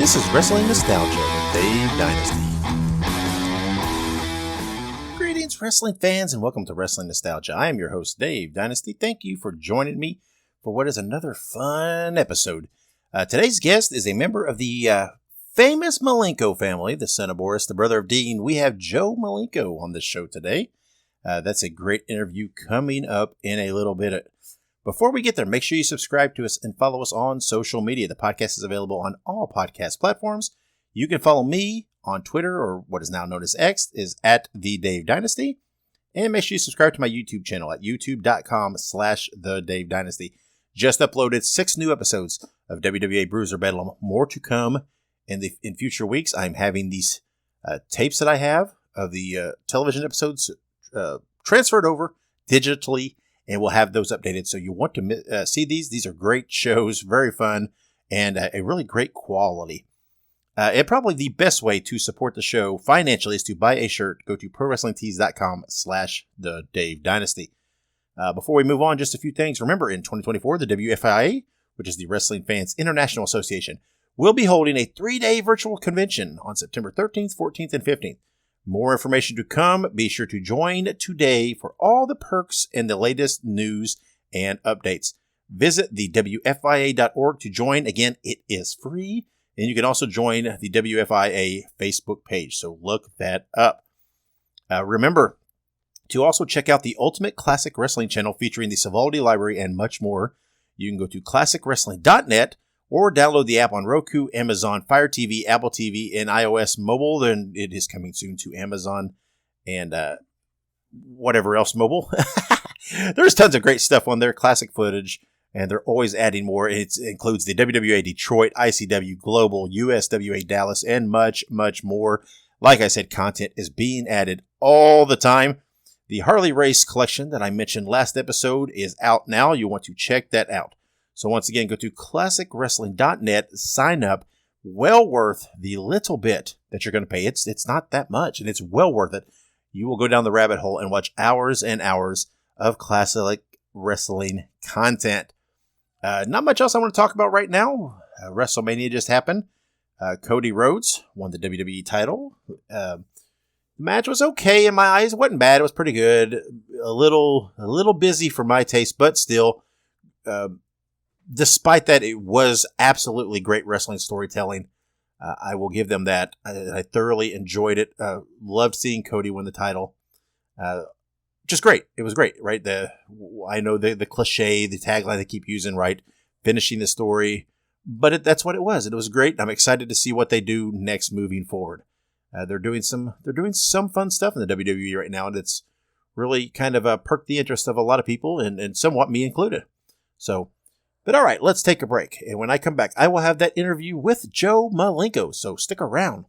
This is Wrestling Nostalgia Dave Dynasty. Greetings, wrestling fans, and welcome to Wrestling Nostalgia. I am your host, Dave Dynasty. Thank you for joining me for what is another fun episode. Today's guest is a member of the famous Malenko family, the son of Boris, the brother of Dean. We have Joe Malenko on this show today. That's a great interview coming up in a little bit. Before we get there, make sure you subscribe to us and follow us on social media. The podcast is available on all podcast platforms. You can follow me on Twitter, or what is now known as X, is at the Dave Dynasty. And make sure you subscribe to my YouTube channel at youtube.com/the Dave Dynasty. Just uploaded 6 new episodes of WWA Bruiser Bedlam. More to come in future weeks. I'm having these tapes that I have of the television episodes transferred over digitally, and we'll have those updated. So you want to see these. These are great shows, very fun, and a really great quality. And probably the best way to support the show financially is to buy a shirt. Go to prowrestlingtees.com/the Dave Dynasty. Before we move on, just a few things. Remember, in 2024, the WFIA, which is the Wrestling Fans International Association, will be holding a 3-day virtual convention on September 13th, 14th, and 15th. More information to come. Be sure to join today for all the perks and the latest news and updates. Visit the WFIA.org to join. Again, it is free. And you can also join the WFIA Facebook page. So look that up. Remember to also check out the Ultimate Classic Wrestling channel featuring the Savoldi Library and much more. You can go to classicwrestling.net or download the app on Roku, Amazon, Fire TV, Apple TV, and iOS mobile. Then it is coming soon to Amazon and whatever else mobile. There's tons of great stuff on there, classic footage, and they're always adding more. It includes the WWA Detroit, ICW Global, USWA Dallas, and much, much more. Like I said, content is being added all the time. The Harley Race collection that I mentioned last episode is out now. You want to check that out. So once again, go to classicwrestling.net, sign up. Well worth the little bit that you're going to pay. It's not that much, and it's well worth it. You will go down the rabbit hole and watch hours and hours of classic wrestling content. Not much else I want to talk about right now. WrestleMania just happened. Cody Rhodes won the WWE title. The match was okay in my eyes. It wasn't bad. It was pretty good. A little busy for my taste, but still, despite that, it was absolutely great wrestling storytelling. I will give them that. I thoroughly enjoyed it. Loved seeing Cody win the title. Just great. It was great, right? I know the cliche, the tagline they keep using, right? Finishing the story. But that's what it was. It was great. I'm excited to see what they do next moving forward. They're doing some fun stuff in the WWE right now, and it's really kind of perked the interest of a lot of people, and somewhat me included. But all right, let's take a break. And when I come back, I will have that interview with Joe Malenko, so stick around.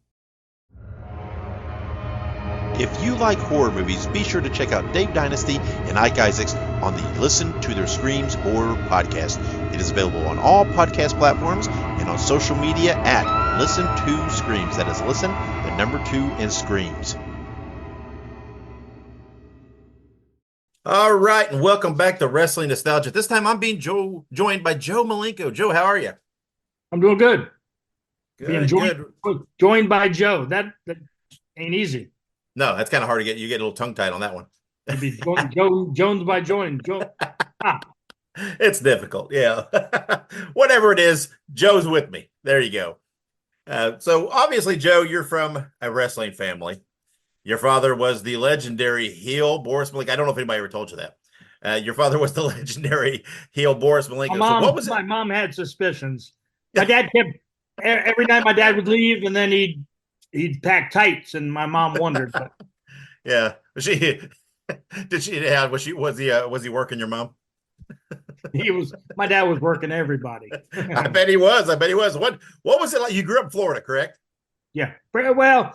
If you like horror movies, be sure to check out Dave Dynasty and Ike Isaacs on the Listen to Their Screams Horror Podcast. It is available on all podcast platforms and on social media at Listen to Screams. That is Listen, the number 2, and Screams. All right, and welcome back to Wrestling Nostalgia. This time I'm being joined by Joe Malenko. Joe, how are you? I'm doing good. Good, joined by Joe. That ain't easy. No, that's kind of hard to get. You get a little tongue-tied on that one. Jones by join. It's difficult, yeah. Whatever it is, Joe's with me. There you go. So obviously, Joe, you're from a wrestling family. Your father was the legendary heel Boris Malenko. I don't know if anybody ever told you that. Your father was the legendary heel Boris Malenko. My so what was it? My mom had suspicions. My dad kept every night. My dad would leave, and then he'd pack tights, and my mom wondered. Yeah, was he working your mom? My dad was working everybody. I bet he was. What was it like? You grew up in Florida, correct? Yeah. Well,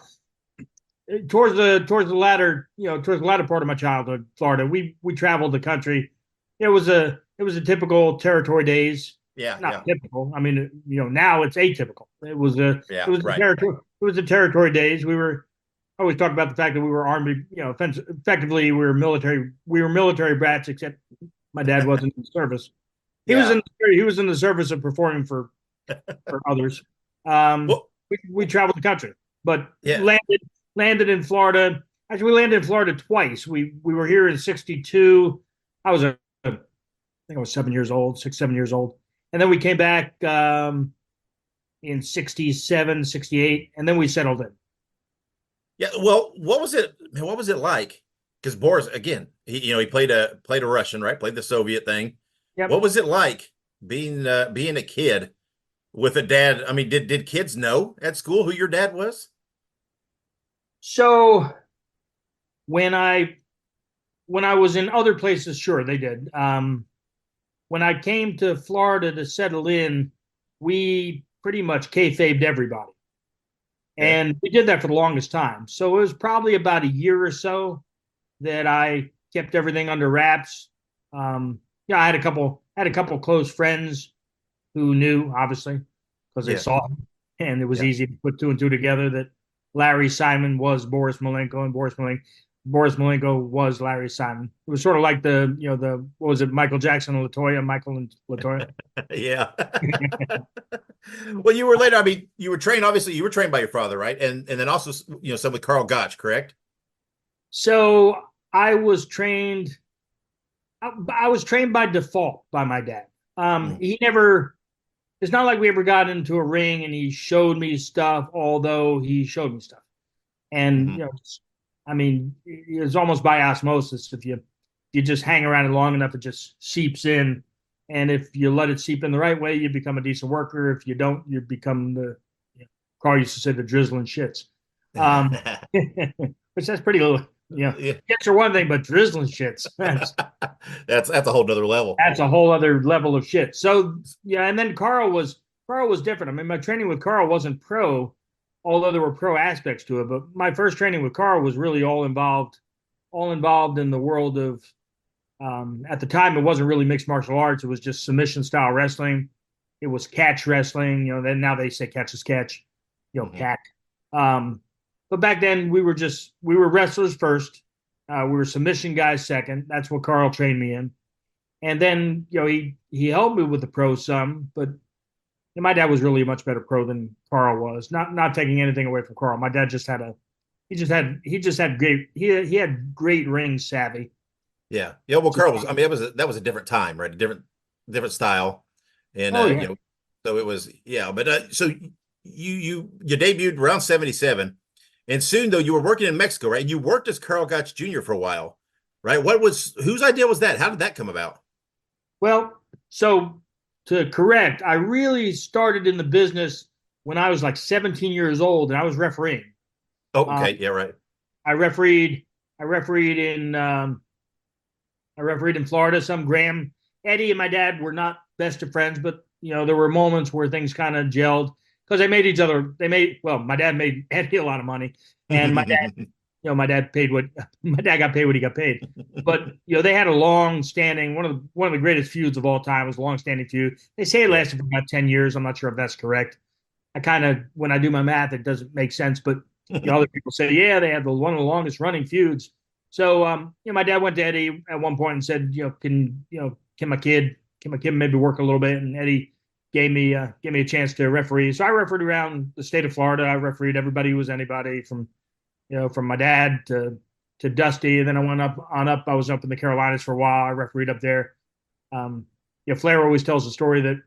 towards the latter part of my childhood, Florida, we traveled the country. It was a typical territory days. Yeah. Not typical. I mean, now it's atypical. It was the territory days. I always talk about the fact that we were Army, effectively we were military brats, except my dad wasn't in the service. He was in the service of performing for others. Well, we traveled the country, but yeah. landed in Florida. Actually, we landed in Florida twice. We were here in '62. I think I was 7 years old, 6, 7 years old. And then we came back in '67, '68, and then we settled in. Yeah. Well, what was it? What was it like? Because Boris, again, he played a Russian, right? Played the Soviet thing. Yep. What was it like being a kid with a dad? I mean, did kids know at school who your dad was? So when I was in other places, sure, they did. When I came to Florida to settle in, we pretty much kayfabed everybody. And we did that for the longest time. So it was probably about a year or so that I kept everything under wraps. I had a couple close friends who knew, obviously, because they saw him, and it was easy to put two and two together that Larry Simon was Boris Malenko, and Boris Malenko was Larry Simon. It was sort of like what was it, Michael Jackson and Latoya, Michael and Latoya. Yeah. Well, you were later. I mean, you were trained. Obviously, you were trained by your father, right? And then also, some with Carl Gotch, correct? So I was trained. I was trained by default by my dad. He never. It's not like we ever got into a ring and he showed me stuff, although he showed me stuff. And I mean, it's almost by osmosis. If you just hang around it long enough, it just seeps in. And if you let it seep in the right way, you become a decent worker. If you don't, you become Carl used to say, the drizzling shits. Which that's pretty low. Shits are one thing, but drizzling shits. That's a whole other level. That's a whole other level of shit. So and then Carl was different. I mean, my training with Carl wasn't pro, although there were pro aspects to it. But my first training with Carl was really all involved in the world of. At the time, it wasn't really mixed martial arts. It was just submission style wrestling. It was catch wrestling. Then now they say catch is catch. Cat. But back then we were wrestlers first. We were submission guys second. That's what Carl trained me in. And then he helped me with the pro some, but my dad was really a much better pro than Carl was. Not taking anything away from Carl. My dad just had great ring savvy. Yeah. Well, Carl was. I mean, that was a different time, right? A different style, and so it was. Yeah, but so you debuted around '77, and soon though you were working in Mexico, right? You worked as Carl Gotch Jr. for a while, right? Whose idea was that? How did that come about? Well, so to correct, I really started in the business when I was like 17 years old, and I was refereeing. Oh, okay, yeah, right. I refereed in. I refereed in Florida. Eddie and my dad were not best of friends, but there were moments where things kind of gelled because they made each other. My dad made Eddie a lot of money, and my dad, my dad got paid what he got paid. But they had a long-standing one of the greatest feuds of all time. Was a long-standing feud. They say it lasted for about 10 years. I'm not sure if that's correct. When I do my math, it doesn't make sense. But other people say, they had one of the longest running feuds. So, my dad went to Eddie at one point and said, can my kid maybe work a little bit? And Eddie gave me a chance to referee. So I refereed around the state of Florida. I refereed everybody who was anybody from my dad to Dusty. And then I went up. I was up in the Carolinas for a while. I refereed up there. Flair always tells the story that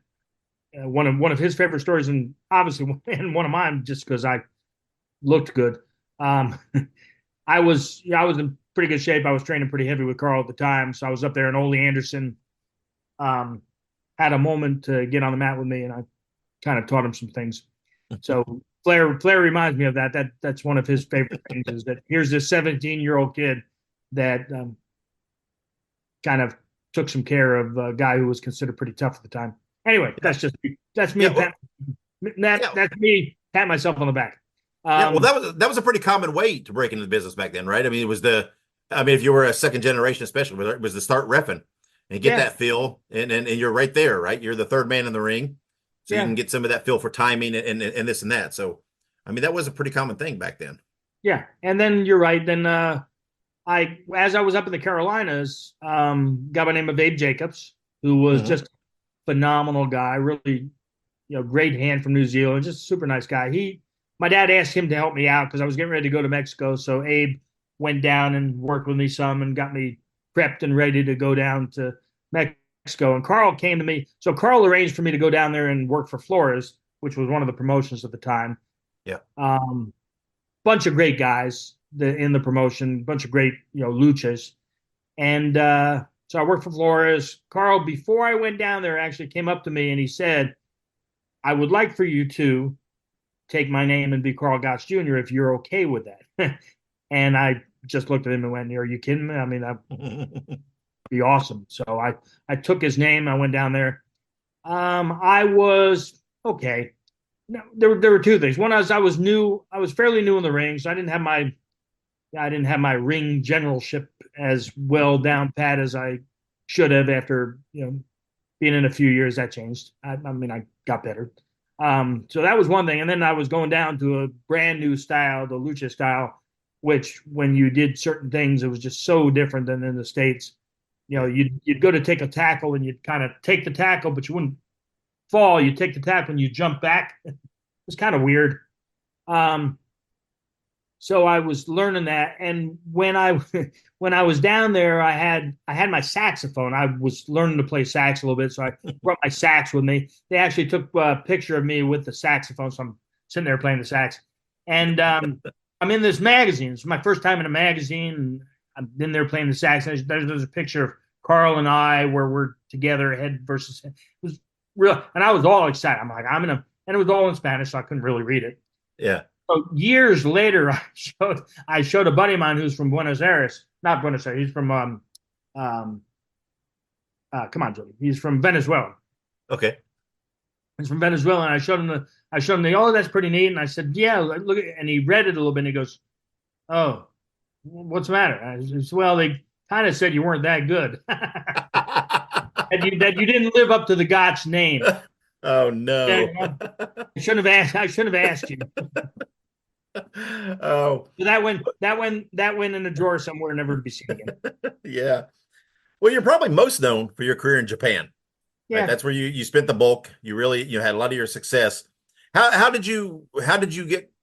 one of his favorite stories, and obviously and one of mine, just because I looked good. I was in pretty good shape. I was training pretty heavy with Carl at the time. So I was up there, and Ole Anderson had a moment to get on the mat with me, and I kind of taught him some things. So Flair reminds me of that. That's one of his favorite things, is that here's this 17-year-old kid that kind of took some care of a guy who was considered pretty tough at the time. Anyway, that's me. That's me pat myself on the back. Well, that was a pretty common way to break into the business back then, right? I mean, if you were a second generation, especially, it was to start reffing and get that feel, and you're right there, right? You're the third man in the ring, so you can get some of that feel for timing and this and that. So, I mean, that was a pretty common thing back then. Yeah, and then you're right. Then as I was up in the Carolinas, guy by the name of Abe Jacobs, who was just a phenomenal guy, really, great hand from New Zealand, just a super nice guy. My dad asked him to help me out because I was getting ready to go to Mexico. So Abe went down and worked with me some and got me prepped and ready to go down to Mexico. And Carl came to me. So Carl arranged for me to go down there and work for Flores, which was one of the promotions at the time. Yeah. Bunch of great guys in the promotion, bunch of great, luchas. And so I worked for Flores. Carl, before I went down there, actually came up to me and he said, I would like for you to take my name and be Carl Gotts Jr. if you're okay with that. And I just looked at him and went, are you kidding me? I mean, that'd be awesome. So I took his name. I went down there. I was okay. No, there were two things. One is I was fairly new in the ring, so I didn't have my ring generalship as well down pat as I should have after, being in a few years. That changed. I got better. So that was one thing. And then I was going down to a brand new style, the lucha style, which when you did certain things, it was just so different than in the States. You'd go to take a tackle and you'd kind of take the tackle, but you wouldn't fall. You'd take the tackle and you jump back. It was kind of weird. So I was learning that. And when I was down there, I had my saxophone. I was learning to play sax a little bit, so I brought my sax with me. They actually took a picture of me with the saxophone, so I'm sitting there playing the sax. And I'm in this magazine. It's my first time in a magazine, and I'm in there playing the sax. And there's a picture of Carl and I where we're together, head versus head. It was real, and I was all excited. I'm like, and it was all in Spanish, so I couldn't really read it. Yeah. So years later, I showed a buddy of mine who's from Buenos Aires, not Buenos Aires. He's from come on, Jody. He's from Venezuela. Okay. He's from Venezuela, and I showed him the. Oh, that's pretty neat. And I said, yeah, look at. And he read it a little bit, and he goes, oh, what's the matter? I said, well, they kind of said you weren't that good. that you didn't live up to the Gotts name. Oh no! I shouldn't have asked you. Oh, so that went in a drawer somewhere, never to be seen again. Yeah. Well, you're probably most known for your career in Japan. Yeah, right? That's where you spent the bulk. You had a lot of your success. How did you get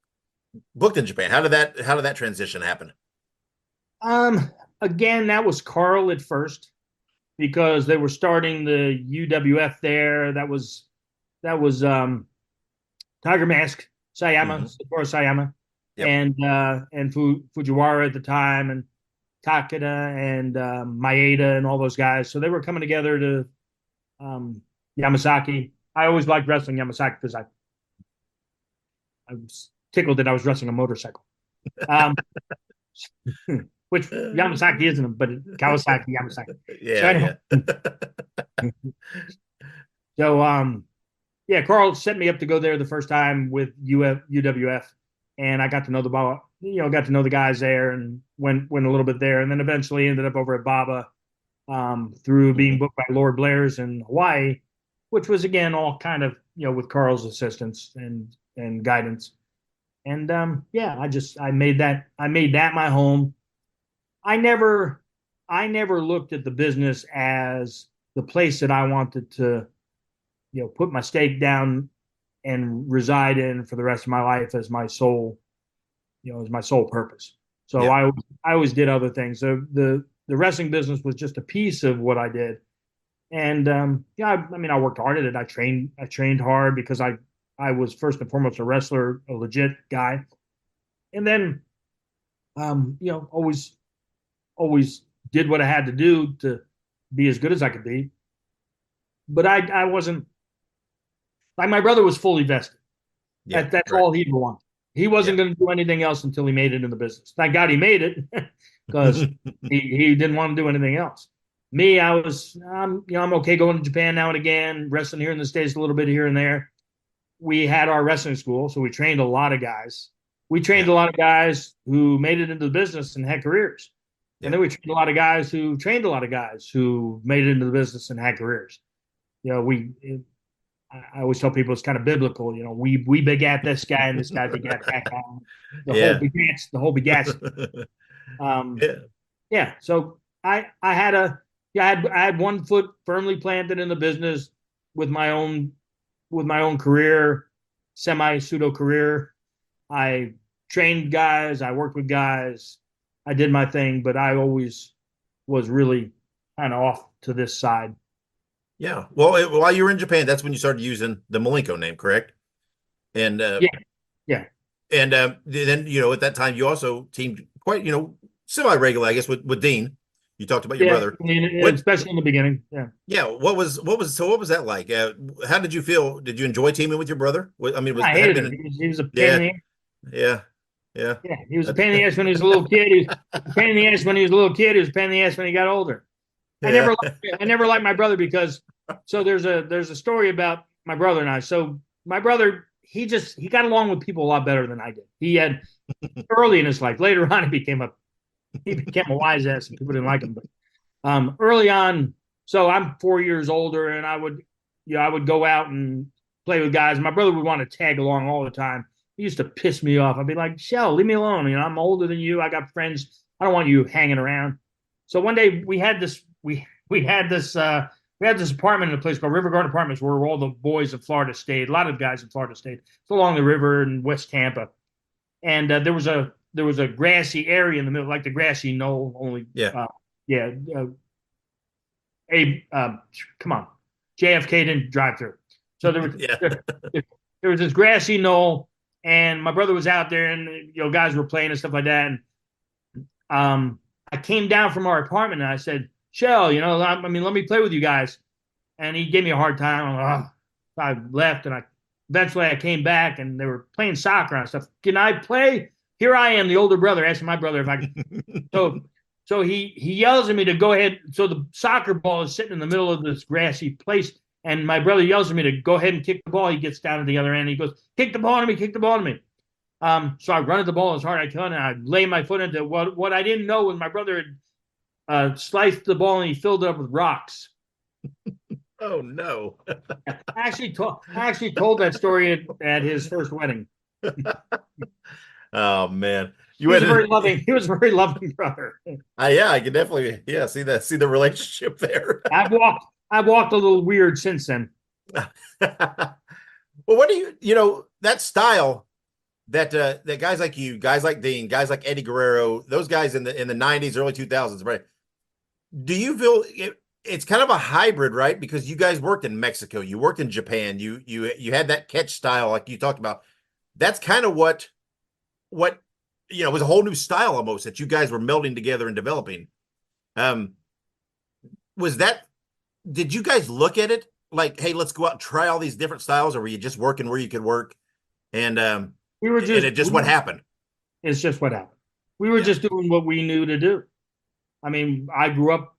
booked in Japan? How did that transition happen? Again, that was Carl at first because they were starting the UWF there. That was Tiger Mask, Sayama, Satoru Sayama, yep. and Fujiwara at the time, and Takeda and Maeda and all those guys. So they were coming together to Yamasaki. I always liked wrestling Yamasaki because I was tickled that I was wrestling a motorcycle. Which Yamasaki isn't, but Kawasaki Yamasaki. Yeah. So Carl set me up to go there the first time with UWF, and I got to know the guys there, and went a little bit there, and then eventually ended up over at Baba through being booked by Lord Blair's in Hawaii, which was again all kind of with Carl's assistance and guidance, and I made that my home. I never looked at the business as the place that I wanted to put my stake down and reside in for the rest of my life as my sole purpose. So yeah. I always did other things. So the wrestling business was just a piece of what I did. And I worked hard at it. I trained hard because I was first and foremost a wrestler, a legit guy. And then always did what I had to do to be as good as I could be. But I wasn't, like, my brother was fully vested. Yeah, that's right. All he wanted. He wasn't going to do anything else until he made it in the business. Thank God he made it because he didn't want to do anything else. Me, I'm okay going to Japan now and again, wrestling here in the States a little bit here and there. We had our wrestling school, so we trained a lot of guys. We trained a lot of guys who made it into the business and had careers. Yeah. And then we trained a lot of guys who trained a lot of guys who made it into the business and had careers. I always tell people it's kind of biblical. We begat this guy and this guy begat that guy. The whole begats. So I had one foot firmly planted in the business with my own with my own career, semi-pseudo career. I trained guys, I worked with guys, I did my thing, but I always was really kind of off to this side. Yeah. Well, while you were in Japan, that's when you started using the Malenko name, correct? And yeah. And then, at that time, you also teamed quite, semi-regular, I guess, with Dean. You talked about your brother. I mean, especially in the beginning. Yeah. Yeah. What was that like? How did you feel? Did you enjoy teaming with your brother? I mean, I hated him. He was a pain in the ass. Yeah. Yeah. He was a pain in the ass when he was a little kid. He was a pain in the ass when he was a little kid. He was a pain in the ass when he got older. I never liked my brother because, so there's a story about my brother and I. So my brother, he got along with people a lot better than I did. He had early in his life. Later on, he became a wise ass, and people didn't like him. But early on, so I'm 4 years older, and I would go out and play with guys. My brother would want to tag along all the time. He used to piss me off. I'd be like, "Shell, leave me alone. I'm older than you. I got friends. I don't want you hanging around." So one day we had this apartment in a place called River Garden Apartments where all the boys of Florida stayed. A lot of guys in Florida stayed. It's along the river in West Tampa, and there was a grassy area in the middle, like the grassy knoll. Only come on, JFK didn't drive through, so there was there was this grassy knoll, and my brother was out there, and guys were playing and stuff like that. And I came down from our apartment and I said, "Shell, let me play with you guys." And he gave me a hard time. I left, and eventually I came back, and they were playing soccer and stuff. "Can I play?" Here I am, the older brother, asking my brother if I could. So he yells at me to go ahead. So the soccer ball is sitting in the middle of this grassy place, and my brother yells at me to go ahead and kick the ball. He gets down at the other end. He goes, "Kick the ball to me, kick the ball to me." So I run at the ball as hard as I can, and I lay my foot into what I didn't know was my brother had sliced the ball and he filled it up with rocks. Oh no! I actually told that story at his first wedding. Oh man, He was a very loving brother. Yeah, I can definitely see the relationship there. I've walked a little weird since then. Well, what do that style that guys like you, guys like Dean, guys like Eddie Guerrero, those guys in the 90s, early 2000s, right? Do you feel it's kind of a hybrid, right? Because you guys worked in Mexico, you worked in Japan, you had that catch style like you talked about. That's kind of what was a whole new style almost that you guys were melding together and developing. Did you guys look at it like, hey, let's go out and try all these different styles, or were you just working where you could work? And what happened? It's just what happened. We were just doing what we knew to do. I mean, I grew up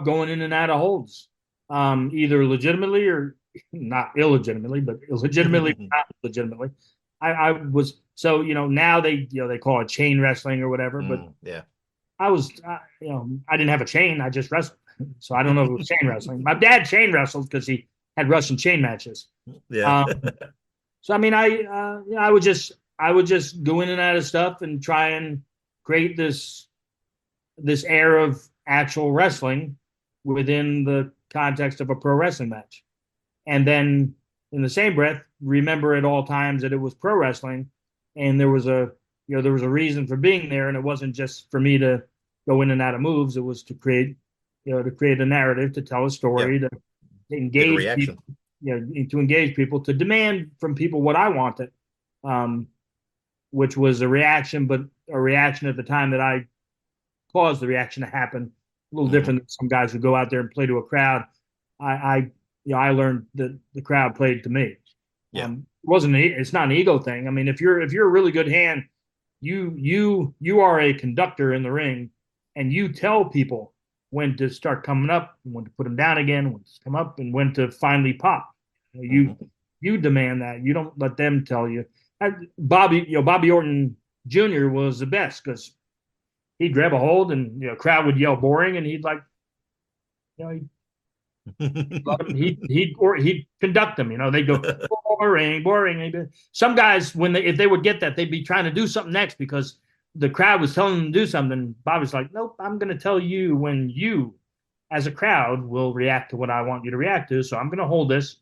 going in and out of holds, either legitimately or not illegitimately, but illegitimately, not legitimately. I was, so, now they call it chain wrestling or whatever, but I was, I didn't have a chain. I just wrestled. So I don't know if it was chain wrestling. My dad chain wrestled because he had Russian chain matches. Yeah. So, I mean, I would just go in and out of stuff and try and create this air of actual wrestling within the context of a pro wrestling match. And then in the same breath, remember at all times that it was pro wrestling and there was a reason for being there. And it wasn't just for me to go in and out of moves. It was to create a narrative, to tell a story, to engage people, to engage people, to demand from people what I wanted, which was a reaction, but a reaction at the time that I caused the reaction to happen. A little different than some guys who go out there and play to a crowd. I learned that the crowd played to me. Yeah. It's not an ego thing. I mean, if you're a really good hand, you are a conductor in the ring, and you tell people when to start coming up, when to put them down again, when to come up, and when to finally pop. You demand that. You don't let them tell you. Bobby Orton Jr. was the best because he'd grab a hold and crowd would yell boring, and he'd he'd conduct them. They'd go boring. Some guys, if they would get that, they'd be trying to do something next because the crowd was telling them to do something. Bobby's like, nope, I'm going to tell you when you, as a crowd, will react to what I want you to react to. So I'm going to hold this,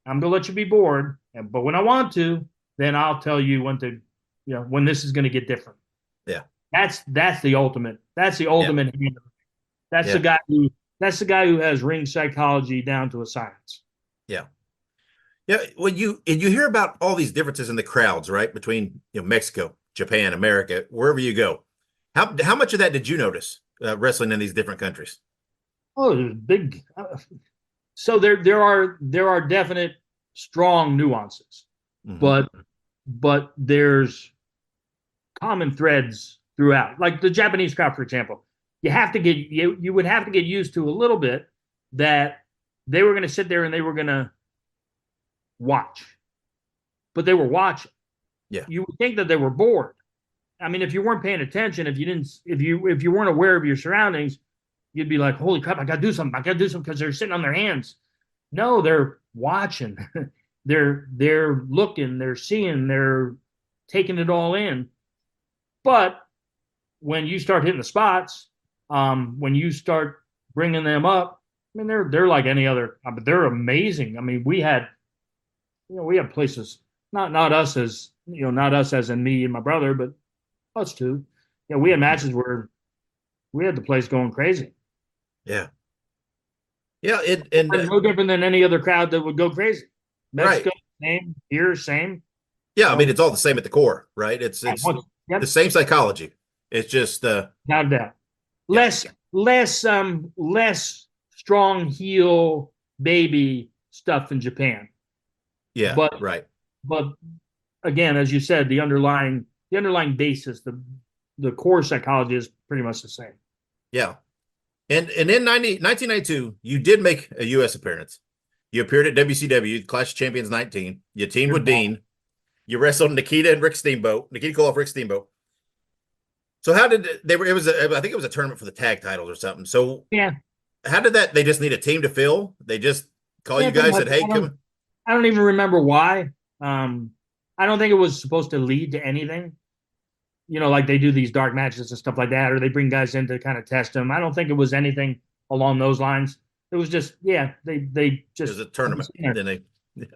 I'm going to let you be bored. But when I want to, then I'll tell you when this is going to get different. Yeah. That's the ultimate. That's the ultimate. Yeah. That's the guy who has ring psychology down to a science. Yeah. Yeah. When you hear about all these differences in the crowds, right? Between, Mexico, Japan, America, wherever you go, how much of that did you notice wrestling in these different countries? Oh, it was big. So there are definite strong nuances, mm-hmm. but there's common threads throughout. Like the Japanese crowd, for example, you would have to get used to a little bit that they were going to sit there and they were going to watch, but they were watching. Yeah, you would think that they were bored. I mean, if you weren't paying attention, if you weren't aware of your surroundings, you'd be like, "Holy crap! I got to do something! I got to do something!" Because they're sitting on their hands. No, they're watching. they're looking. They're seeing. They're taking it all in. But when you start hitting the spots, when you start bringing them up, I mean, they're like any other. But they're amazing. I mean, we had places. Not us as in me and my brother, but us too. We had matches where we had the place going crazy. Yeah. Yeah, and no different than any other crowd that would go crazy. Mexico, right. Same. Here, same. Yeah, I mean, it's all the same at the core, right? It's the same psychology. It's just not a doubt. Less strong heel baby stuff in Japan. Yeah, right. But again, as you said, the underlying basis, the core psychology is pretty much the same. Yeah. And in 1992, you did make a U.S. appearance. You appeared at WCW, Clash of Champions 19. You teamed with Dean. You wrestled Nikita and Rick Steamboat. Nikita Koloff, Rick Steamboat. So how did I think it was a tournament for the tag titles or something. So yeah, how did that? They just need a team to fill. They just call you guys and, hey, come. I don't even remember why. I don't think it was supposed to lead to anything. Like they do these dark matches and stuff like that, or they bring guys in to kind of test them. I don't think it was anything along those lines. It was just, they just. It was a tournament. Then they. And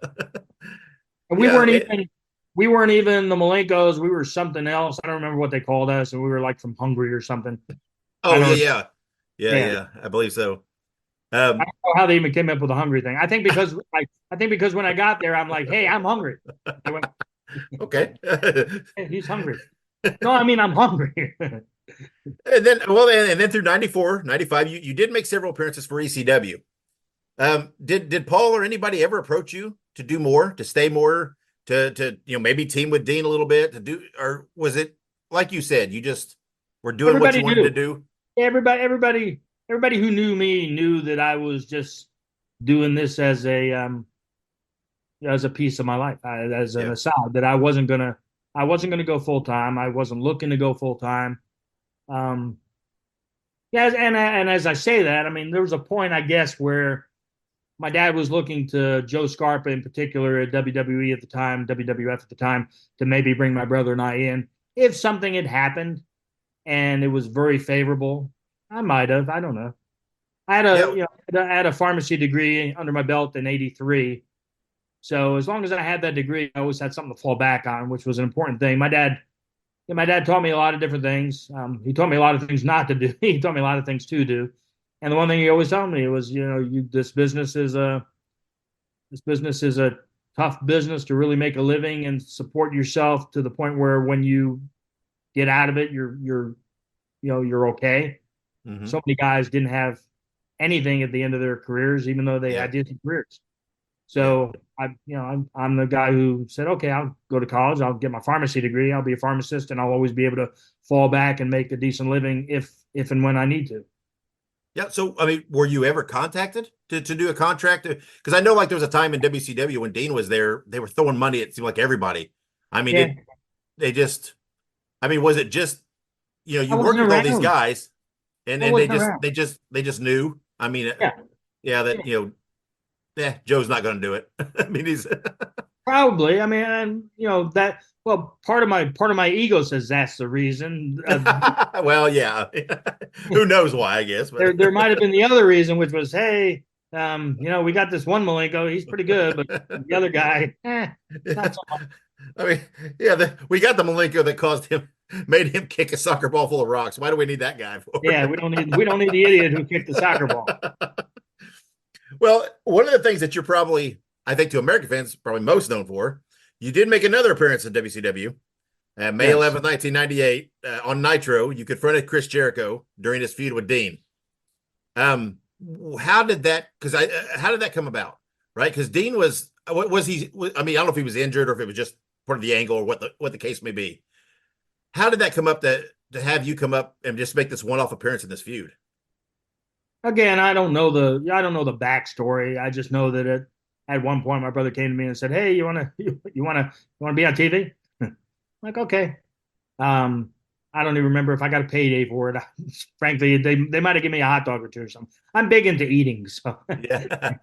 we weren't even the Malenkos. We were something else. I don't remember what they called us, and we were like from Hungary or something. Oh yeah. I believe so. I don't know how they even came up with the hungry thing. I think because when I got there, I'm like, hey, I'm hungry. They went, okay. Hey, he's hungry. No, I mean, I'm hungry. and then through 94, 95, you did make several appearances for ECW. Did Paul or anybody ever approach you to do more, to stay more, to maybe team with Dean a little bit, or was it like you said, you just were doing what you wanted to do? Everybody who knew me knew that I was just doing this as a piece of my life, as an aside, that I wasn't gonna go full time. I wasn't looking to go full time. And as I say that, I mean, there was a point, I guess, where my dad was looking to Joe Scarpa in particular at WWE at the time, WWF at the time, to maybe bring my brother and I in. If something had happened and it was very favorable, I might have. I don't know. I had a pharmacy degree under my belt in '83. So as long as I had that degree, I always had something to fall back on, which was an important thing. My dad taught me a lot of different things. He taught me a lot of things not to do. He taught me a lot of things to do. And the one thing he always told me was, this business is a tough business to really make a living and support yourself to the point where when you get out of it, you're okay. Mm-hmm. So many guys didn't have anything at the end of their careers, even though they had decent careers. So I'm the guy who said, okay, I'll go to college. I'll get my pharmacy degree. I'll be a pharmacist, and I'll always be able to fall back and make a decent living if and when I need to. Yeah. So, I mean, were you ever contacted to do a contract? Because I know, like, there was a time in WCW when Dean was there, they were throwing money. It seemed like everybody. I mean, was it just, you worked with all these guys, and they just knew. I mean, Joe's not going to do it. I mean, he's probably. I mean, that. Well, part of my ego says that's the reason. Well, yeah. Who knows why? I guess but there might have been the other reason, which was, hey, We got this one Malenko. He's pretty good, but the other guy, not so much. I mean, yeah, we got the Malenko that made him kick a soccer ball full of rocks. Why do we need that guy for? Yeah, we don't need the idiot who kicked the soccer ball. Well, one of the things that you're probably, I think, to American fans, probably most known for, you did make another appearance in WCW. May 11th, 1998, on Nitro. You confronted Chris Jericho during his feud with Dean. How did that come about? Right? Because Dean was he? I mean, I don't know if he was injured or if it was just part of the angle or what the case may be. How did that come up to have you come up and just make this one-off appearance in this feud? Again, I don't know the backstory. I just know that at one point my brother came to me and said, "Hey, you wanna be on TV?" Like, okay. I don't even remember if I got a payday for it. Frankly, they might have given me a hot dog or two or something. I'm big into eating, so yeah.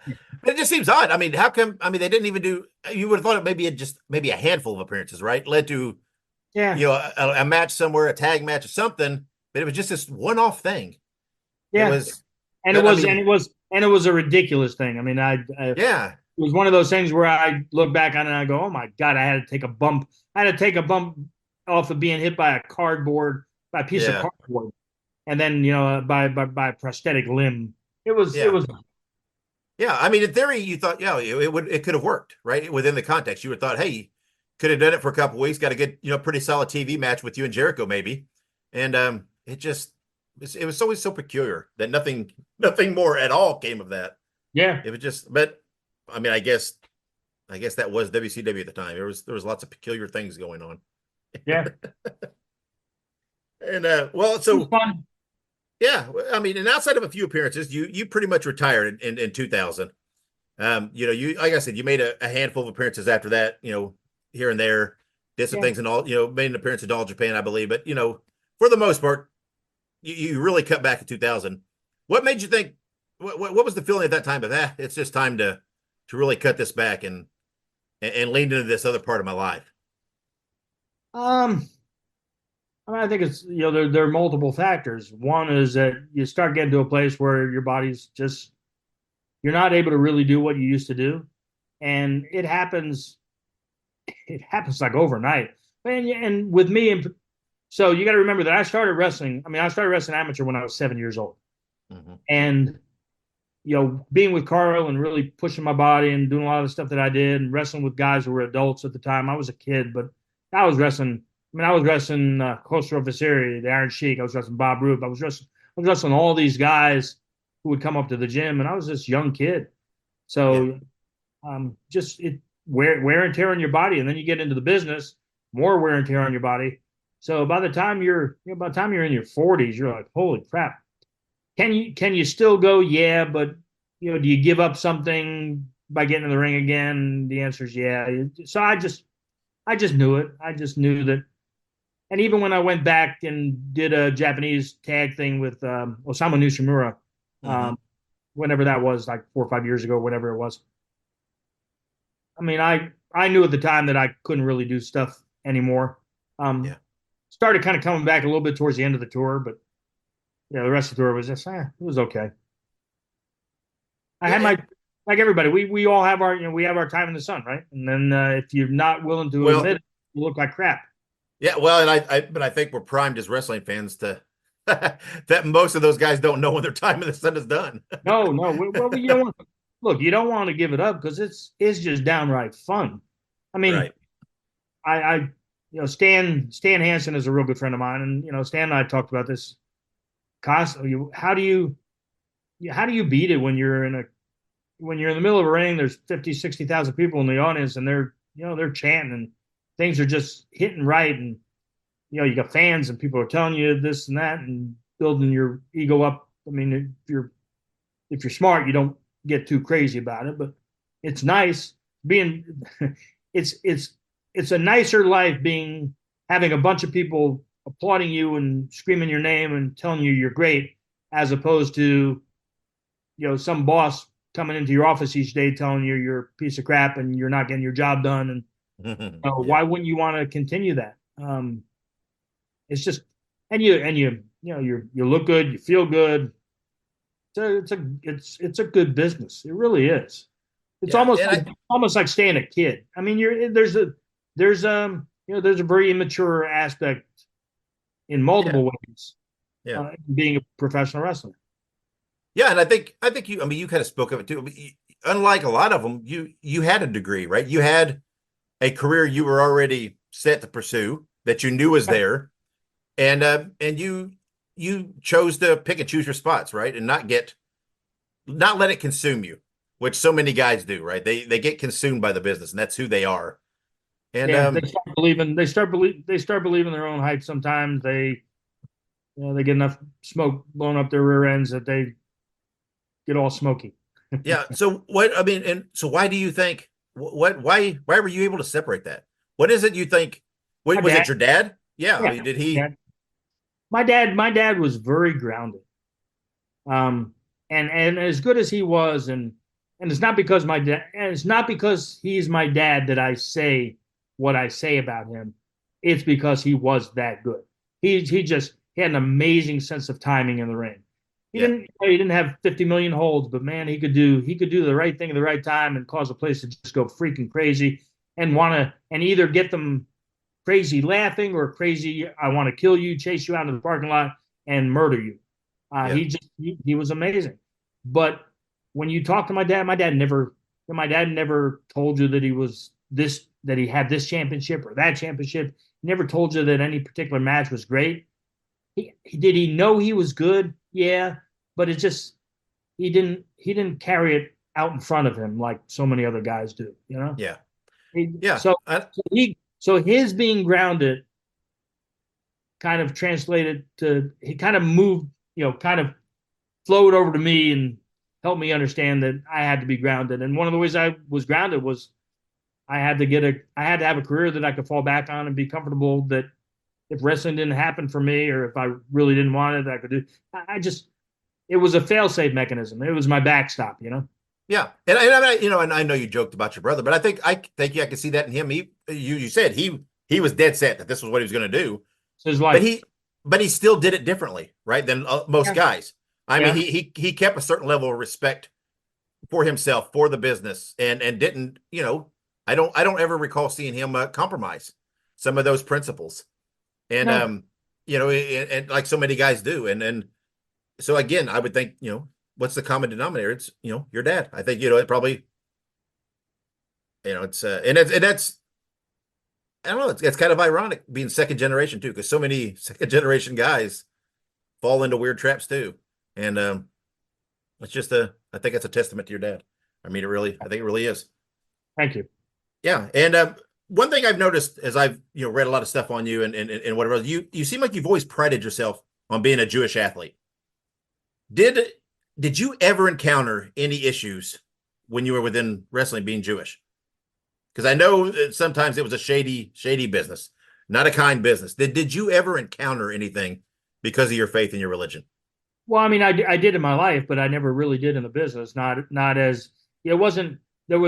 It just seems odd. I mean, how come? I mean, they didn't even do. You would have thought it maybe a handful of appearances, right? Led to, a match somewhere, a tag match or something. But it was just this one-off thing. Yeah, it was a ridiculous thing. I mean, it was one of those things where I look back on it and I go, "Oh my God, I had to take a bump. I had to take a bump off of being hit by a piece of cardboard, and then by a prosthetic limb. It was. Yeah, I mean, in theory, you thought, it could have worked, right? Within the context, you would have thought, hey, could have done it for a couple of weeks, got a good, pretty solid TV match with you and Jericho, maybe, and it was always so peculiar that nothing more at all came of that. Yeah, it was just, but I mean, I guess that was WCW at the time. There was lots of peculiar things going on. Yeah. And so fun. Yeah, I mean, and outside of a few appearances, you pretty much retired in 2000. You like I said, you made a handful of appearances after that. Here and there, did some things and all. Made an appearance in All Japan, I believe. But for the most part, you really cut back in 2000. What made you think? What was the feeling at that time of that? It's just time to really cut this back and lean into this other part of my life. I mean, I think it's there are multiple factors. One is that you start getting to a place where your body's just you're not able to really do what you used to do, and it happens like overnight. And with me, so you got to remember that I started wrestling. I mean, I started wrestling amateur when I was 7 years old, and being with Carl and really pushing my body and doing a lot of the stuff that I did and wrestling with guys who were adults at the time. I was a kid, but I was wrestling. I mean, I was wrestling Khosrow Vaziri, the Iron Sheik. I was wrestling Bob Roop. I was wrestling all these guys who would come up to the gym, and I was this young kid. So, just wear and tear on your body, and then you get into the business, more wear and tear on your body. So by the time you're in your 40s, you're like, holy crap. Can you still go? Yeah, but do you give up something by getting in the ring again? The answer is yeah. So I just knew it. I just knew that. And even when I went back and did a Japanese tag thing with Osamu Nishimura, whenever that was, like 4 or 5 years ago, whatever it was. I mean, I knew at the time that I couldn't really do stuff anymore. Started kind of coming back a little bit towards the end of the tour, but the rest of the tour was just, it was okay. I had like everybody, we all have our, we have our time in the sun, right? And then if you're not willing to admit it, you look like crap. Yeah, well, and but I think we're primed as wrestling fans to that most of those guys don't know when their time in the sun is done. No. Well, you don't want to give it up because it's just downright fun. I mean, right. Stan Hansen is a real good friend of mine, and Stan and I talked about this constantly. How do you beat it when you're in the middle of a ring? There's 50,000-60,000 people in the audience, and they're chanting, and things are just hitting right, and you got fans, and people are telling you this and that, and building your ego up. I mean, if you're smart, you don't get too crazy about it, but it's nice being. It's a nicer life having a bunch of people applauding you and screaming your name and telling you you're great, as opposed to some boss coming into your office each day telling you you're a piece of crap and you're not getting your job done. And why wouldn't you want to continue that? It's just, and you look good, you feel good. it's a good business. It really is. It's almost like staying a kid. I mean, there's a very immature aspect in multiple ways. Being a professional wrestler. Yeah, and I think you kind of spoke of it too. Unlike a lot of them, you had a degree, right? You had a career you were already set to pursue that you knew was there, and you chose to pick and choose your spots, right, and not let it consume you, which so many guys do, right? They get consumed by the business, and that's who they are. And they start believing their own hype. Sometimes they get enough smoke blowing up their rear ends that they get all smoky. Yeah. So why do you think why were you able to separate that? What is it you think? Was it your dad? Yeah. I mean, did he? Yeah. My dad was very grounded. And as good as he was, and it's not because he's my dad that I say what I say about him. It's because he was that good. He had an amazing sense of timing in the ring. He didn't have 50 million holds, but man, he could do the right thing at the right time and cause a place to just go freaking crazy and either get them crazy laughing or crazy, I want to kill you, chase you out of the parking lot and murder you. He was amazing. But when you talk to my dad never told you that he had this championship or that championship. He never told you that any particular match was great. Did he know he was good? Yeah, but it just he didn't carry it out in front of him like so many other guys do, you know? Yeah. So his being grounded kind of translated to, he kind of moved, kind of flowed over to me and helped me understand that I had to be grounded. And one of the ways I was grounded was I had to have a career that I could fall back on and be comfortable that if wrestling didn't happen for me or if I really didn't want it, I could do. It was a fail-safe mechanism. It was my backstop, Yeah, and I know you joked about your brother, but I think I can see that in him. You said he was dead set that this was what he was going to do. His life. But he still did it differently, right, than most guys. I mean, he kept a certain level of respect for himself, for the business, and didn't, I don't ever recall seeing him compromise some of those principles. And and like so many guys do. And so again, I would think, what's the common denominator? It's, your dad. I think, it probably, it's and that's I don't know, it's kind of ironic being second generation too, because so many second generation guys fall into weird traps too. And it's just I think it's a testament to your dad. I mean, I think it really is. Thank you. Yeah. And one thing I've noticed as I've read a lot of stuff on you and whatever, you seem like you've always prided yourself on being a Jewish athlete. Did you ever encounter any issues when you were within wrestling being Jewish? Because I know that sometimes it was a shady business, not a kind business. Did you ever encounter anything because of your faith in your religion? Well, I mean, I did in my life, but I never really did in the business. Not as there was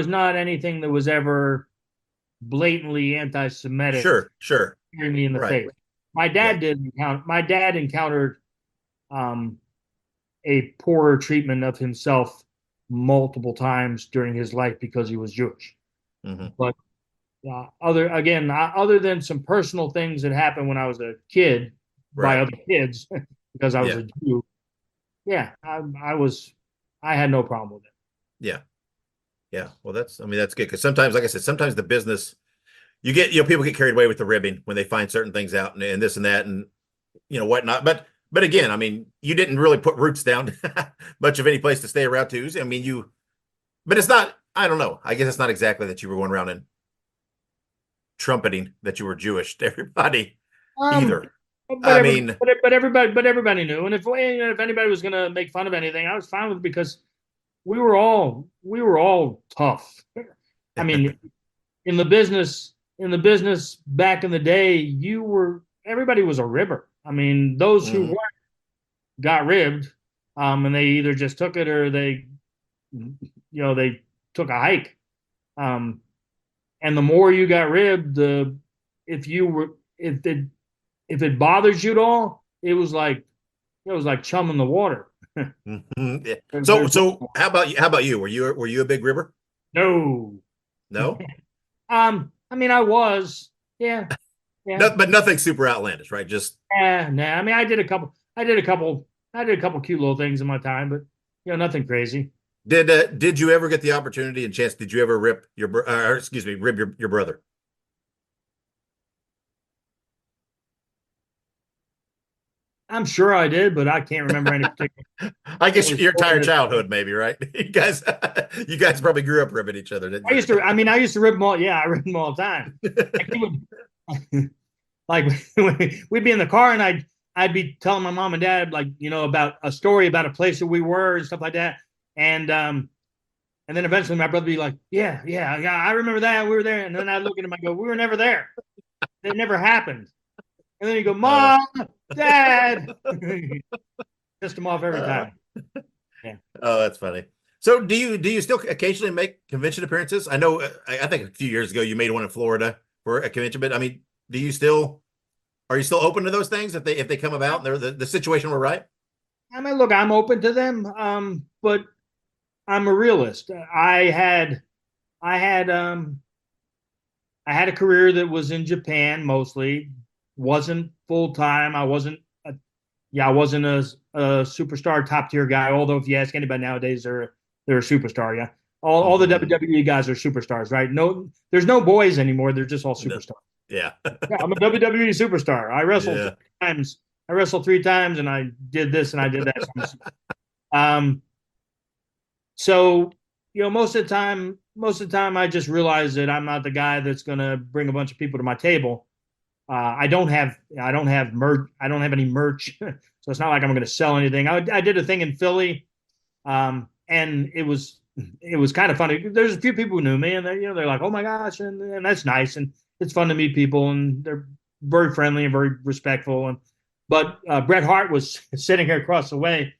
not anything that was ever blatantly anti-Semitic. Sure. Hearing me in the face. My dad encountered a poorer treatment of himself multiple times during his life because he was Jewish. Mm-hmm. But other than some personal things that happened when I was a kid by other kids because I was a Jew. Yeah, I had no problem with it. Yeah. Yeah. Well, that's good. Because sometimes, like I said, sometimes the business, you get, people get carried away with the ribbing when they find certain things out and this and that and, whatnot. But again, I mean, you didn't really put roots down much of any place to stay around too. I mean, but it's not, I don't know. I guess it's not exactly that you were going around and trumpeting that you were Jewish to everybody either. But everybody knew. And if anybody was going to make fun of anything, I was fine with it because we were all tough. I mean, in the business back in the day, everybody was a ribber. I mean, those who weren't got ribbed, and they either just took it or they took a hike. And the more you got ribbed, if it bothers you at all, it was like chum in the water. Yeah. So how about you? How about you? Were you a big ribber? No. No. I mean, I was. Yeah. Yeah. No, but nothing super outlandish, right? Just Nah. I mean, I did a couple cute little things in my time, but nothing crazy. did you ever get the opportunity and chance? Did you ever rip rib your brother? I'm sure I did, but I can't remember any particular. I guess your entire childhood, maybe, right? You guys probably grew up ribbing each other, didn't you? I used to rip them all. Yeah, I ripped them all the time. Like we'd be in the car and I'd be telling my mom and dad like about a story about a place that we were and stuff like that, and then eventually my brother would be like, yeah, I remember that we were there, and then I'd look at him, I go, we were never there, it never happened, and then you go, Mom, Dad, pissed him off every time. Yeah. Oh, that's funny. So do you still occasionally make convention appearances? I know I think a few years ago you made one in Florida for a convention, but I mean, are you still open to those things if they come about and the situation were right? I mean, look, I'm open to them, but I'm a realist. I had a career that was in Japan mostly, wasn't full time. I wasn't a superstar top tier guy. Although if you ask anybody nowadays, they're a superstar. Yeah, all the WWE guys are superstars, right? No, there's no boys anymore. They're just all superstars. Yeah. Yeah, I'm a WWE superstar. I wrestled 3 times. I wrestled 3 times, and I did this and I did that. So most of the time, I just realize that I'm not the guy that's going to bring a bunch of people to my table. I don't have merch. I don't have any merch, so it's not like I'm going to sell anything. I did a thing in Philly, and it was kind of funny. There's a few people who knew me, and they're like, "Oh my gosh," and that's nice, and it's fun to meet people, and they're very friendly and very respectful. But Bret Hart was sitting here across the way,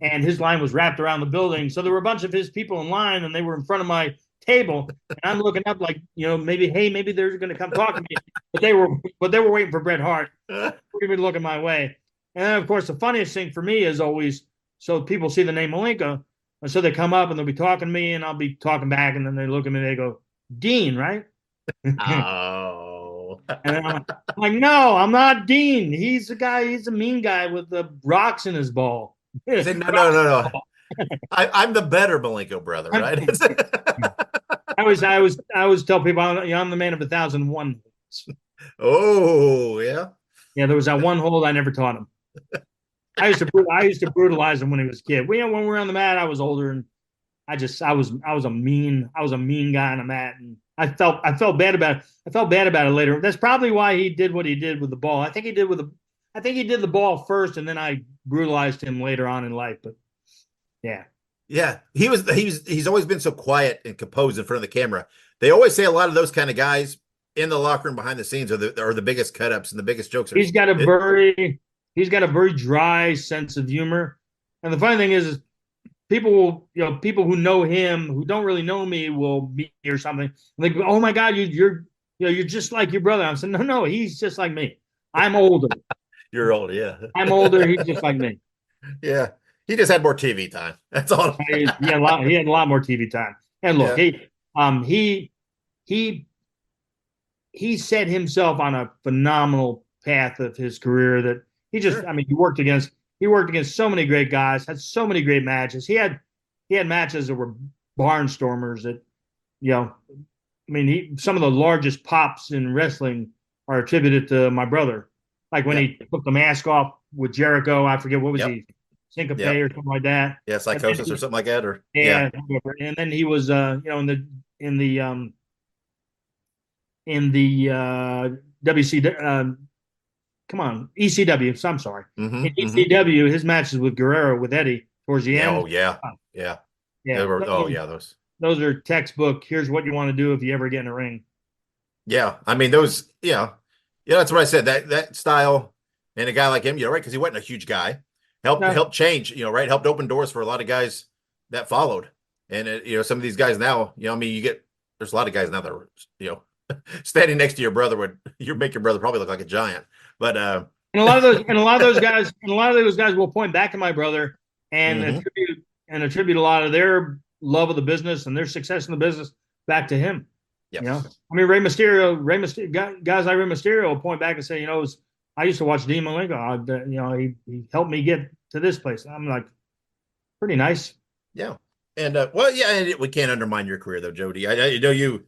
and his line was wrapped around the building. So there were a bunch of his people in line, and they were in front of my table. And I'm looking up like, maybe they're going to come talk to me. But they were waiting for Bret Hart. They were looking my way. And then, of course, the funniest thing for me is always, so people see the name Malenko, and so they come up and they'll be talking to me, and I'll be talking back, and then they look at me and they go, Dean, right? Oh. And I'm like, no, I'm not Dean. He's a mean guy with the rocks in his ball. No. I'm the better Malenko brother, right? I always tell people I'm the man of 1,001. Oh yeah. Yeah, there was that one hold I never taught him. I used to brutalize him when he was a kid. When we were on the mat, I was older, and I was a mean guy on the mat, and I felt bad about it. I felt bad about it later. That's probably why he did what he did with the ball. I think he did the ball first, and then I brutalized him later on in life. But yeah. Yeah, he's always been so quiet and composed in front of the camera. They always say a lot of those kind of guys in the locker room behind the scenes are the biggest cut ups and the biggest jokes. He's got a very dry sense of humor. And the funny thing is people who know him who don't really know me will meet me or something. Like, oh my God, you're just like your brother. I'm saying, no, he's just like me. I'm older. You're older, yeah. I'm older. He's just like me. Yeah. He just had more TV time. That's all. He had a lot more TV time. And look, he set himself on a phenomenal path of his career that he just, sure. I mean, he worked against so many great guys, had so many great matches. He had matches that were barnstormers that, some of the largest pops in wrestling are attributed to my brother. Like when he took the mask off with Jericho, I forget what was he, syncope or something like that. Yeah, psychosis or something like that, or and then he was in the WC ECW. So I'm sorry. In ECW, his matches with Guerrero with Eddie towards the end. Oh yeah. Those are textbook. Here's what you want to do if you ever get in a ring. Yeah, I mean those. Yeah, that's what I said. That style and a guy like him, right? Because he wasn't a huge guy. Helped change, right? Helped open doors for a lot of guys that followed. And, some of these guys now, there's a lot of guys now that are, standing next to your brother make your brother probably look like a giant. But, and a lot of those guys will point back to my brother and attribute a lot of their love of the business and their success in the business back to him. Yep. You know, I mean, Rey Mysterio, guys like Rey Mysterio will point back and say, I used to watch Dean Malenko. He helped me get to this place. I'm like, pretty nice. Yeah. And we can't undermine your career though, Jody. I know you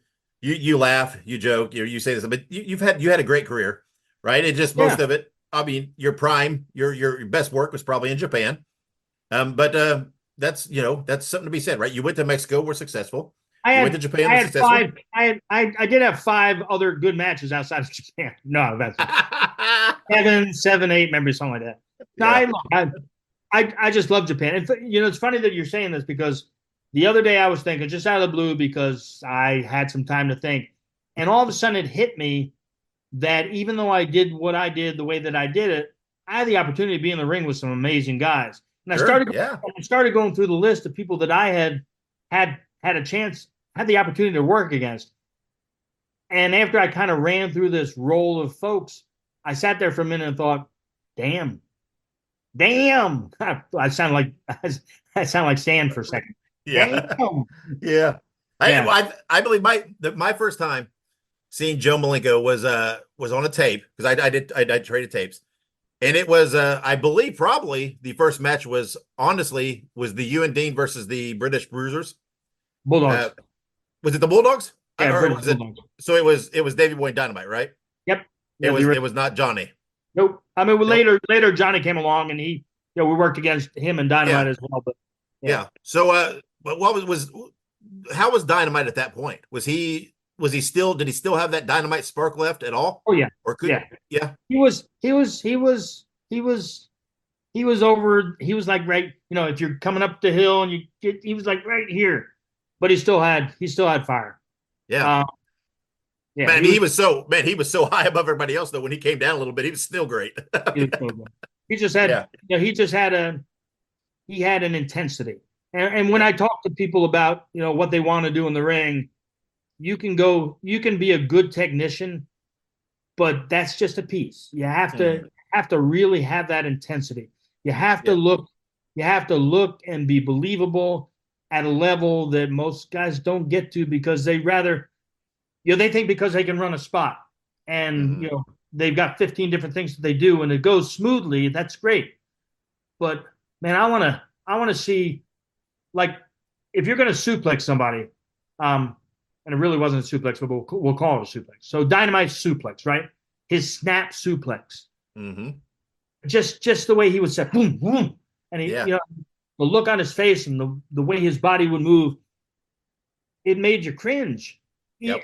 laugh, you joke, you say this, but you had a great career, right? It just most of it. I mean, your prime, your best work was probably in Japan. But that's something to be said, right? You went to Mexico, were successful. You went to Japan, was successful. I did have 5 other good matches outside of Japan. No, that's 7, 8, maybe something like that. No, I just love Japan. And it's funny that you're saying this because the other day I was thinking just out of the blue because I had some time to think, and all of a sudden it hit me that even though I did what I did the way that I did it, I had the opportunity to be in the ring with some amazing guys. And I started going through the list of people that I had the opportunity to work against. And after I kind of ran through this roll of folks, I sat there for a minute and thought, damn. I sound like Stan for a second. Yeah. Damn. Yeah. I believe my first time seeing Joe Malenko was on a tape because I traded tapes. And it was, I believe, probably the first match was the you and Dean versus the British Bruisers. Bulldogs. Was it the Bulldogs? Yeah, Bulldogs. So it was Davey Boy Dynamite, right? Yep. Yeah, it was not Johnny. Nope. I mean, later Johnny came along and we worked against him and Dynamite as well. But So, but how was Dynamite at that point? Did he still have that Dynamite spark left at all? Oh yeah. Or yeah. He was over. He was like right. If you're coming up the hill and he was like right here, but he still had fire. Yeah. Yeah. Man, he was so high above everybody else though. When he came down a little bit, he was still great. He just had he had an intensity. And when I talk to people about, what they want to do in the ring, you can be a good technician, but that's just a piece. You have to really have that intensity. You have to look and be believable at a level that most guys don't get to because they rather, they think because they can run a spot and, they've got 15 different things that they do and it goes smoothly. That's great. But man, I want to see, like, if you're going to suplex somebody, and it really wasn't a suplex, but we'll call it a suplex. So Dynamite suplex, right? His snap suplex. Mm-hmm. Just the way he would say, boom, boom. And he, the look on his face and the way his body would move, it made you cringe. Yep.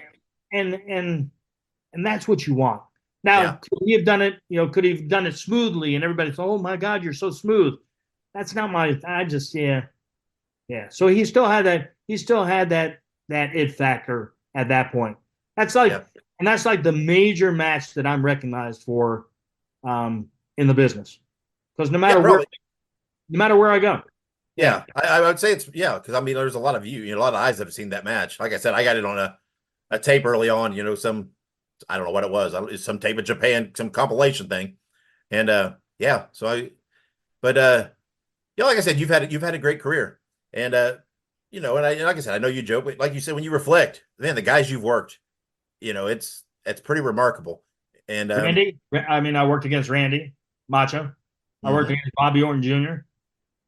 And that's what you want. Now, could he have done it, could he have done it smoothly and everybody thought, oh my God, you're so smooth. That's not yeah. So he still had that it factor at that point. That's like, and that's like the major match that I'm recognized for, in the business. Because no matter where I go. Yeah. I would say it's, because I mean, there's a lot of a lot of eyes that have seen that match. Like I said, I got it on a tape early on, I don't know what it was. Some tape of Japan, some compilation thing. And like I said, you've had a great career. And and like I said, I know you joke, but like you said, when you reflect, man, the guys you've worked, it's pretty remarkable. And Randy, I worked against Randy Macho. I worked against Bobby Orton Jr.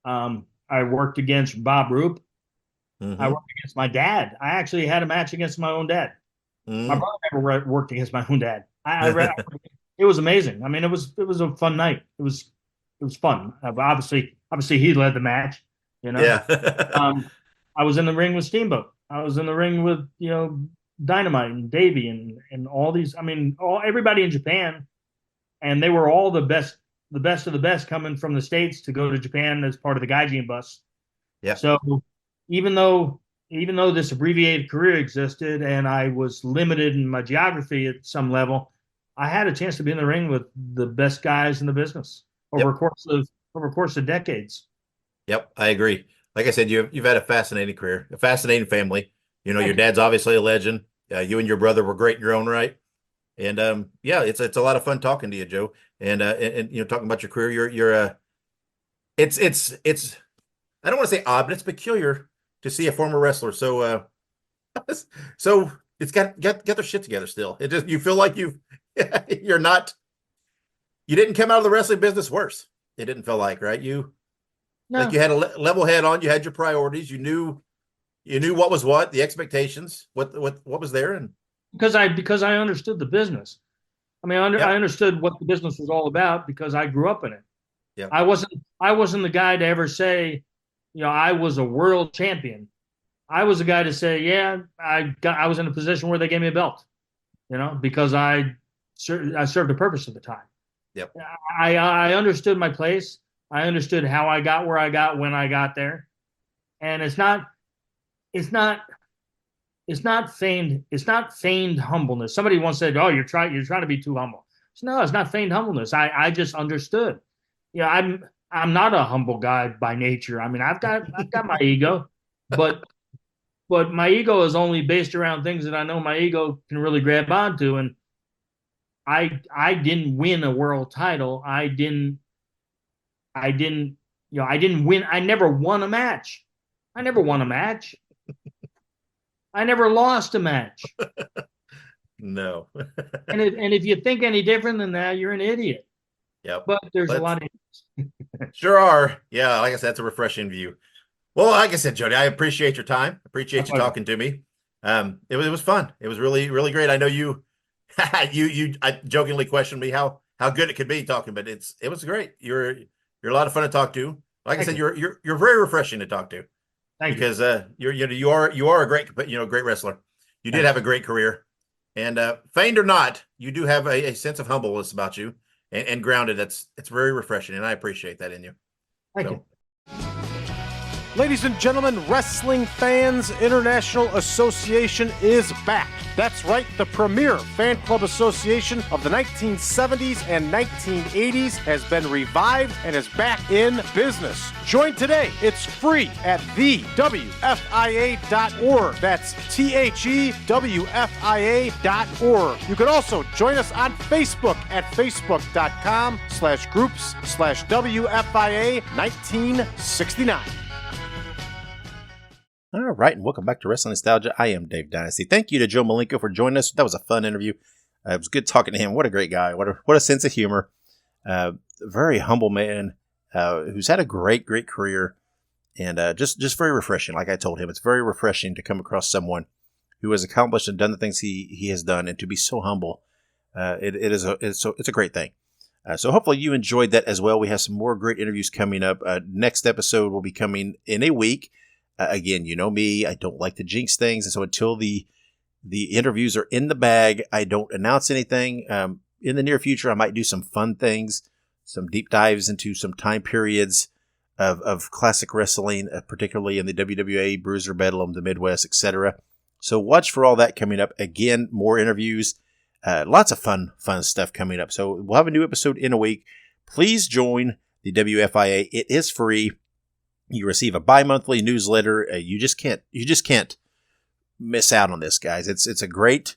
I worked against Bob Roop. I worked against my dad. I actually had a match against my own dad. My brother never worked against my own dad. It was amazing. I mean, it was a fun night. It was fun. Obviously he led the match. Yeah. I was in the ring with Steamboat. I was in the ring with Dynamite and Davey and all these. I mean, everybody in Japan, and they were all the best of the best coming from the States to go to Japan as part of the Gaijin bus. Yeah. So even though this abbreviated career existed and I was limited in my geography at some level, I had a chance to be in the ring with the best guys in the business over a course of decades. Yep, I agree. Like I said, you've had a fascinating career, a fascinating family. Your dad's obviously a legend. You and your brother were great in your own right. And it's a lot of fun talking to you, Joe. And talking about your career, it's I don't want to say odd, but it's peculiar to see a former wrestler. So, so it's got their shit together still. It just, you feel like you didn't come out of the wrestling business worse. It didn't feel like, right? You had a level head on, you had your priorities, you knew what was what, the expectations, what was there. And because I understood the business. I mean, I understood what the business was all about because I grew up in it. Yeah. I wasn't the guy to ever say, I was a world champion. I was the guy to say, yeah, I was in a position where they gave me a belt, because I served a purpose at the time. Yep. I understood my place. I understood how I got where I got when I got there. And it's not feigned humbleness. Somebody once said, "Oh, you're trying to be too humble." So, no, it's not feigned humbleness. I just understood. I'm not a humble guy by nature. I mean, I've got my ego, but my ego is only based around things that I know my ego can really grab onto. And I didn't win a world title. I didn't win. I never won a match. I never lost a match. No. and if you think any different than that, you're an idiot. Yeah. But there's a lot of idiots. Sure are. Yeah, like I said, that's a refreshing view. Well, like I said, Jody, I appreciate your time. Appreciate you talking to me. It was fun. It was really, really great. I know you I jokingly questioned me how good it could be talking, but it was great. You're a lot of fun to talk to. Like I said, you're very refreshing to talk to. Thank you. Because you are a great great wrestler. You did have a great career, and feigned or not, you do have a sense of humbleness about you and grounded. It's very refreshing, and I appreciate that in you. Thank you. Ladies and gentlemen, Wrestling Fans International Association is back. That's right, the premier fan club association of the 1970s and 1980s has been revived and is back in business. Join today. It's free at thewfia.org. That's thewfia.org. You can also join us on Facebook at facebook.com/groups/WFIA 1969. All right, and welcome back to Wrestling Nostalgia. I am Dave Dynasty. Thank you to Joe Malenko for joining us. That was a fun interview. It was good talking to him. What a great guy. What a sense of humor. Very humble man who's had a great career, and just very refreshing. Like I told him, it's very refreshing to come across someone who has accomplished and done the things he has done, and to be so humble. It's a great thing. So hopefully you enjoyed that as well. We have some more great interviews coming up. Next episode will be coming in a week. Again, you know me, I don't like to jinx things. And so until the interviews are in the bag, I don't announce anything. In the near future, I might do some fun things, some deep dives into some time periods of classic wrestling, particularly in the WWA, Bruiser, Bedlam, the Midwest, etc. So watch for all that coming up. Again, more interviews, lots of fun stuff coming up. So we'll have a new episode in a week. Please join the WFIA. It is free. You receive a bi-monthly newsletter. You just can't miss out on this, guys. It's a great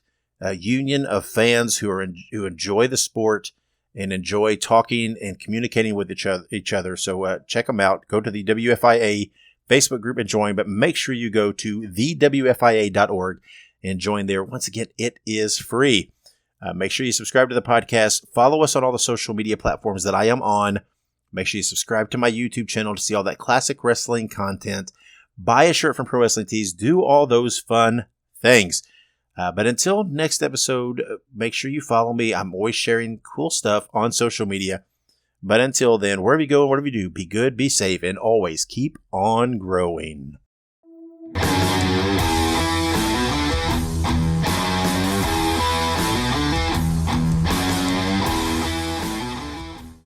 union of fans who enjoy the sport and enjoy talking and communicating with each other. So check them out. Go to the WFIA Facebook group and join, but make sure you go to thewfia.org and join there. Once again, it is free. Make sure you subscribe to the podcast. Follow us on all the social media platforms that I am on. Make sure you subscribe to my YouTube channel to see all that classic wrestling content. Buy a shirt from Pro Wrestling Tees. Do all those fun things. But until next episode, make sure you follow me. I'm always sharing cool stuff on social media. But until then, wherever you go and whatever you do, be good, be safe, and always keep on growing.